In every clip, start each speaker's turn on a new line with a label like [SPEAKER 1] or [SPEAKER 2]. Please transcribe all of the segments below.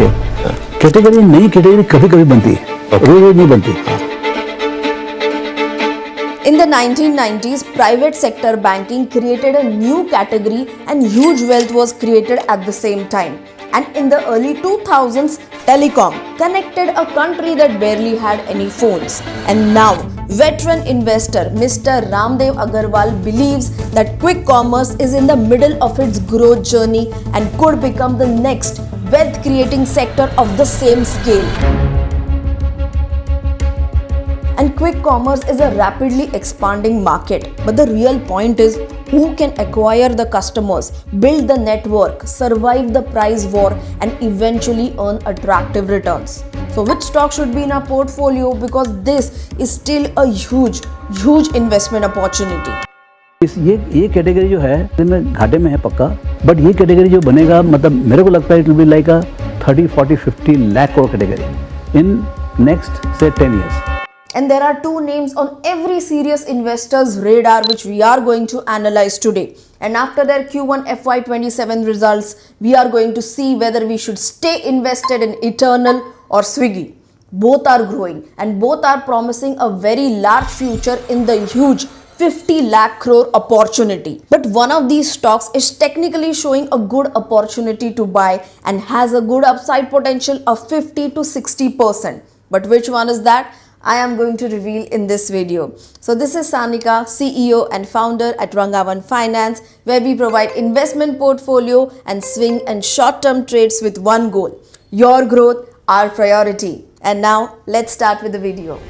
[SPEAKER 1] देखिए कैटेगरी नई कैटेगरी कभी कभी बनती है, रोज रोज नहीं बनती।
[SPEAKER 2] In the 1990s, private sector banking created a new category and huge wealth was created at the same time. And in the early 2000s, telecom connected a country that barely had any phones. And now, veteran investor Mr. Ramdev Agarwal believes that quick commerce is in the middle of its growth journey and could become the next wealth creating sector of the same scale. And quick commerce is a rapidly expanding market. But the real point is who can acquire the customers, build the network, survive the price war, and eventually earn attractive returns. So which stock should be in our portfolio? Because this is still a huge investment opportunity.
[SPEAKER 1] ये category जो है इसमें घाटे में है पक्का, but ये category जो बनेगा मतलब मेरे को लगता है it will be like a 30, 40, 50 lakh crore category in next से 10 years.
[SPEAKER 2] And there are two names on every serious investor's radar which we are going to analyze today. And after their Q1 FY27 results, we are going to see whether we should stay invested in Eternal or Swiggy. Both are growing and both are promising a very large future in the huge 50 lakh crore opportunity. But one of these stocks is technically showing a good opportunity to buy and has a good upside potential of 50 to 60%. But which one is that? I am going to reveal in this video. So this is Sanika, CEO and founder at RangaOne Finance, where we provide investment portfolio and swing and short-term trades with one goal: your growth, our priority. And now let's start with the video.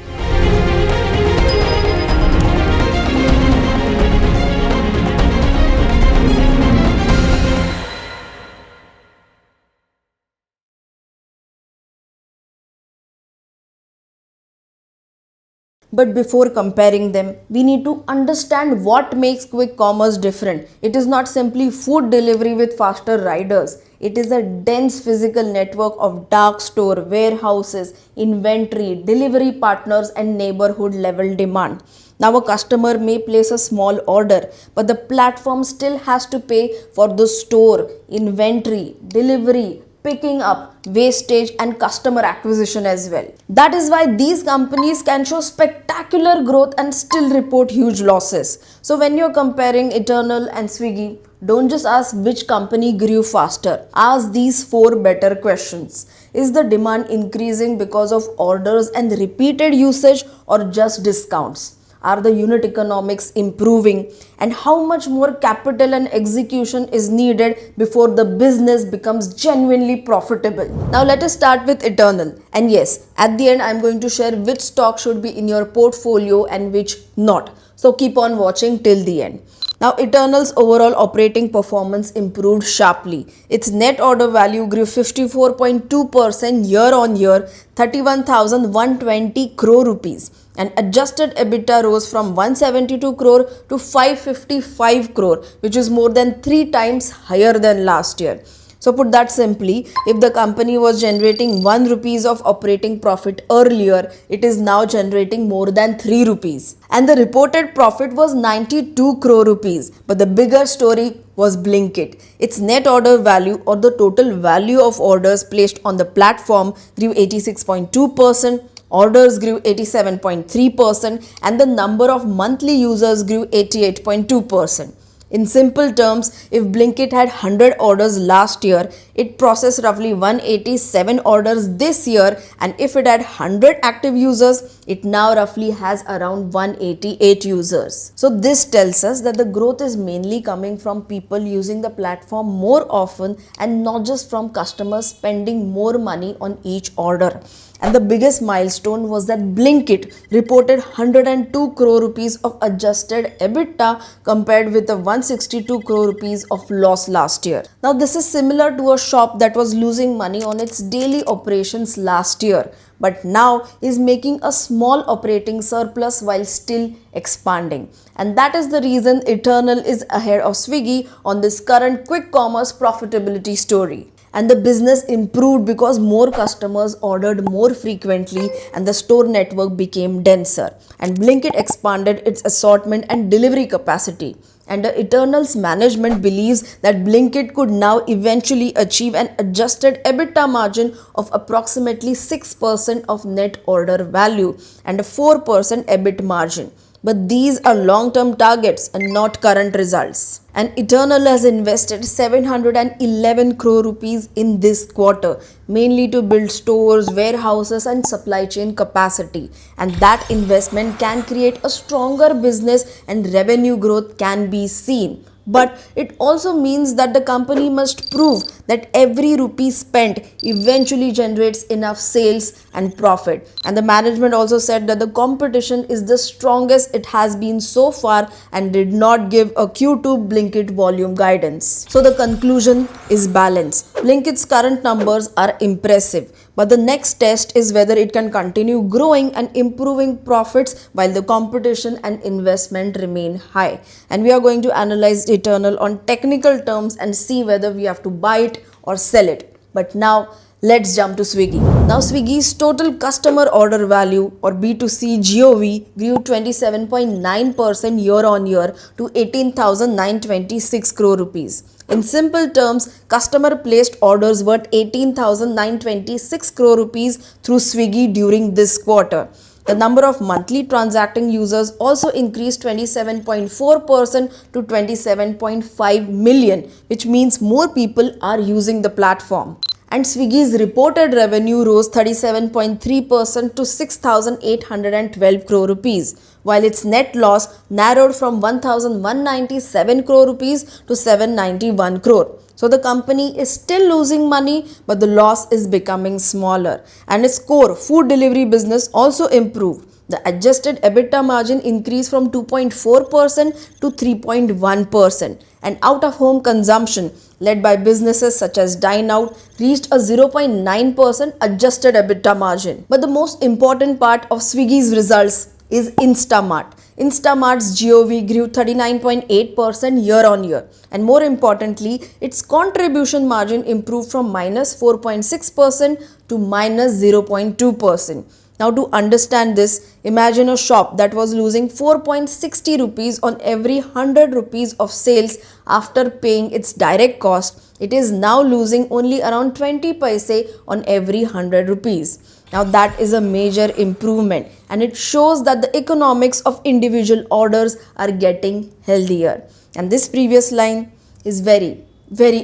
[SPEAKER 2] But before comparing them, we need to understand what makes quick commerce different. It is not simply food delivery with faster riders. It is a dense physical network of dark store, warehouses, inventory, delivery partners, and neighborhood level demand. Now, a customer may place a small order, but the platform still has to pay for the store, inventory, delivery, picking up, wastage, and customer acquisition as well. That is why these companies can show spectacular growth and still report huge losses. So when you're comparing Eternal and Swiggy, don't just ask which company grew faster. Ask these 4 better questions. Is the demand increasing because of orders and repeated usage or just discounts? Are the unit economics improving? And how much more capital and execution is needed before the business becomes genuinely profitable? Now let us start with Eternal. And yes, at the end I'm going to share which stock should be in your portfolio and which not. So keep on watching till the end. Now, Eternal's overall operating performance improved sharply. Its net order value grew 54.2% year on year, 31,120 crore rupees. And adjusted EBITDA rose from 172 crore to 555 crore, which is more than 3 times higher than last year. So put that simply, if the company was generating 1 rupees of operating profit earlier, it is now generating more than 3 rupees. And the reported profit was 92 crore rupees. But the bigger story was Blinkit. Its net order value or the total value of orders placed on the platform grew 86.2%. Orders grew 87.3% and the number of monthly users grew 88.2%. In simple terms, if Blinkit had 100 orders last year, it processed roughly 187 orders this year, and if it had 100 active users, it now roughly has around 188 users. So this tells us that the growth is mainly coming from people using the platform more often and not just from customers spending more money on each order. And the biggest milestone was that Blinkit reported 102 crore rupees of adjusted EBITDA compared with the 162 crore rupees of loss last year. Now this is similar to a shop that was losing money on its daily operations last year, but now is making a small operating surplus while still expanding. And that is the reason Eternal is ahead of Swiggy on this current quick commerce profitability story. And the business improved because more customers ordered more frequently and the store network became denser. And Blinkit expanded its assortment and delivery capacity. And the Eternal's management believes that Blinkit could now eventually achieve an adjusted EBITDA margin of approximately 6% of net order value and a 4% EBIT margin. But these are long-term targets and not current results. And Eternal has invested 711 crore rupees in this quarter, mainly to build stores, warehouses and supply chain capacity. And that investment can create a stronger business and revenue growth can be seen. But it also means that the company must prove that every rupee spent eventually generates enough sales and profit. And the management also said that the competition is the strongest it has been so far and did not give a Q2 Blinkit volume guidance. So the conclusion is balance. Blinkit's current numbers are impressive, but the next test is whether it can continue growing and improving profits while the competition and investment remain high. And we are going to analyze Eternal on technical terms and see whether we have to buy it or sell it. But now let's jump to Swiggy. Now Swiggy's total customer order value or B2C GOV grew 27.9% year on year to 18,926 crore rupees. In simple terms, customer placed orders worth 18,926 crore rupees through Swiggy during this quarter. The number of monthly transacting users also increased 27.4% to 27.5 million, which means more people are using the platform. And Swiggy's reported revenue rose 37.3% to 6,812 crore rupees, while its net loss narrowed from 1,197 crore rupees to 791 crore. So the company is still losing money, but the loss is becoming smaller. And its core food delivery business also improved. The adjusted EBITDA margin increased from 2.4% to 3.1%. And out-of-home consumption, led by businesses such as Dine Out, reached a 0.9% adjusted EBITDA margin. But the most important part of Swiggy's results is Instamart. Instamart's GOV grew 39.8% year on year, and more importantly, its contribution margin improved from minus 4.6% to minus 0.2%. Now to understand this, imagine a shop that was losing 4.60 rupees on every 100 rupees of sales after paying its direct cost. It is now losing only around 20 paise on every 100 rupees. Now that is a major improvement and it shows that the economics of individual orders are getting healthier. And this previous line is very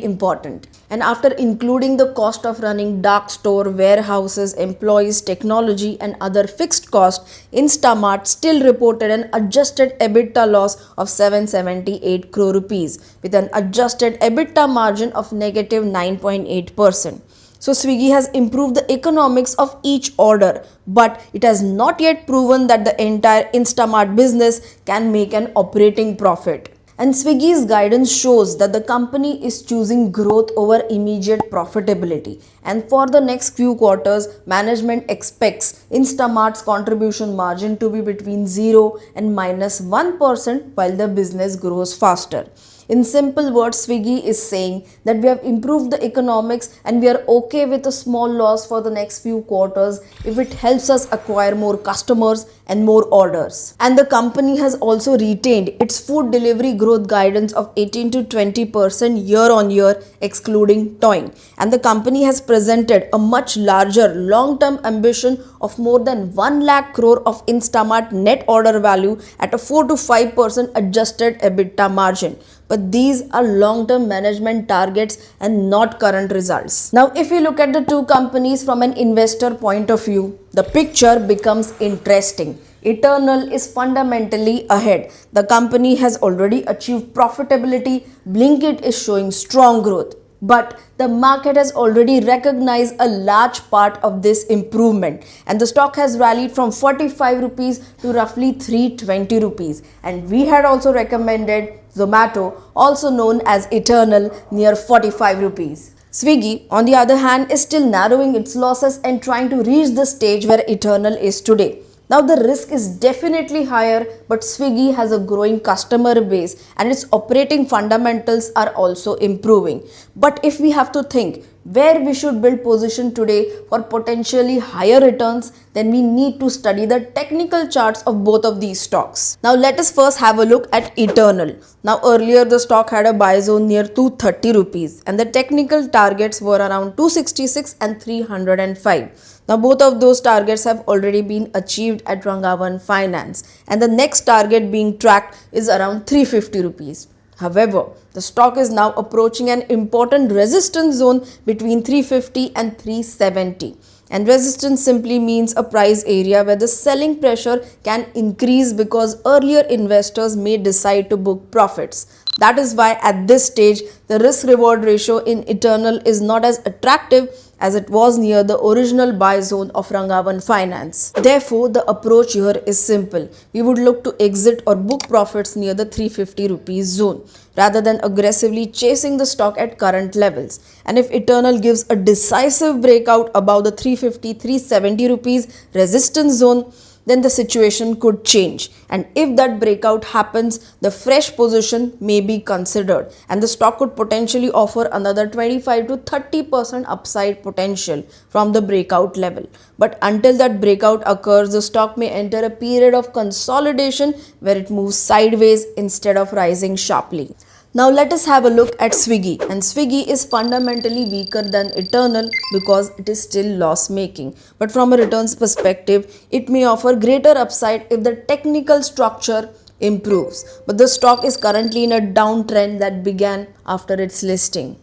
[SPEAKER 2] important. And after including the cost of running dark store, warehouses, employees, technology and other fixed costs, Instamart still reported an adjusted EBITDA loss of 778 crore rupees with an adjusted EBITDA margin of negative 9.8%. So Swiggy has improved the economics of each order, but it has not yet proven that the entire Instamart business can make an operating profit. And Swiggy's guidance shows that the company is choosing growth over immediate profitability. And for the next few quarters, management expects Instamart's contribution margin to be between 0 and minus 1% while the business grows faster. In simple words, Swiggy is saying that we have improved the economics and we are okay with a small loss for the next few quarters if it helps us acquire more customers and more orders. And the company has also retained its food delivery growth guidance of 18 to 20% year on year, excluding towing. And the company has presented a much larger long-term ambition of more than 1 lakh crore of Instamart net order value at a 4 to 5% adjusted EBITDA margin. But these are long-term management targets and not current results. Now, if we look at the two companies from an investor point of view, the picture becomes interesting. Eternal is fundamentally ahead. The company has already achieved profitability. Blinkit is showing strong growth. But the market has already recognized a large part of this improvement and the stock has rallied from 45 rupees to roughly 320 rupees. And we had also recommended Zomato, also known as Eternal, near 45 rupees. Swiggy, on the other hand, is still narrowing its losses and trying to reach the stage where Eternal is today. Now the risk is definitely higher, but Swiggy has a growing customer base and its operating fundamentals are also improving. But if we have to think, where we should build position today for potentially higher returns, then we need to study the technical charts of both of these stocks. Now let us first have a look at Eternal. Now earlier the stock had a buy zone near 230 rupees and the technical targets were around 266 and 305. Now both of those targets have already been achieved at RangaOne Finance and the next target being tracked is around 350 rupees. However, the stock is now approaching an important resistance zone between 350 and 370. And resistance simply means a price area where the selling pressure can increase because earlier investors may decide to book profits. That is why at this stage, the risk reward ratio in Eternal is not as attractive as it was near the original buy zone of RangaOne Finance. Therefore, the approach here is simple. We would look to exit or book profits near the 350 rupees zone rather than aggressively chasing the stock at current levels. And if Eternal gives a decisive breakout above the 350-370 rupees resistance zone, then the situation could change. And if that breakout happens, the fresh position may be considered and the stock could potentially offer another 25 to 30% upside potential from the breakout level. But until that breakout occurs, the stock may enter a period of consolidation where it moves sideways instead of rising sharply. Now let us have a look at Swiggy, and Swiggy is fundamentally weaker than Eternal because it is still loss making. But from a returns perspective, it may offer greater upside if the technical structure improves. But the stock is currently in a downtrend that began after its listing.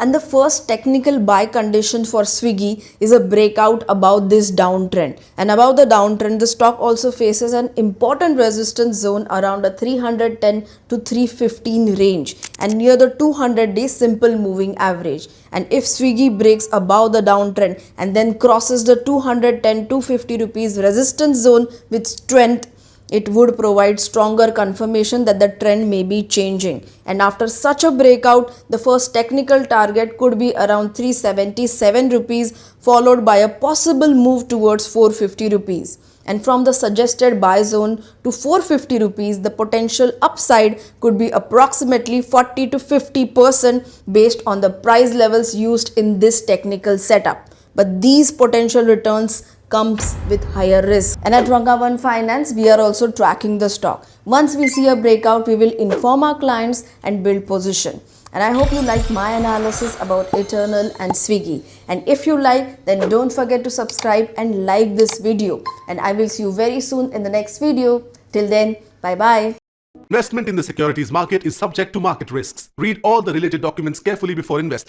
[SPEAKER 2] And the first technical buy condition for Swiggy is a breakout above this downtrend. And above the downtrend, the stock also faces an important resistance zone around a 310 to 315 range and near the 200-day simple moving average. And if Swiggy breaks above the downtrend and then crosses the 210-250 rupees resistance zone with strength, it would provide stronger confirmation that the trend may be changing. And after such a breakout, the first technical target could be around 377 rupees, followed by a possible move towards 450 rupees. And from the suggested buy zone to 450 rupees, the potential upside could be approximately 40 to 50% based on the price levels used in this technical setup. But these potential returns comes with higher risk. And at RangaOne Finance, we are also tracking the stock. Once we see a breakout, we will inform our clients and build position. And I hope you liked my analysis about Eternal and Swiggy. And if you like, then don't forget to subscribe and like this video. And I will see you very soon in the next video. Till then, bye-bye.
[SPEAKER 3] Investment in the securities market is subject to market risks. Read all the related documents carefully before investing.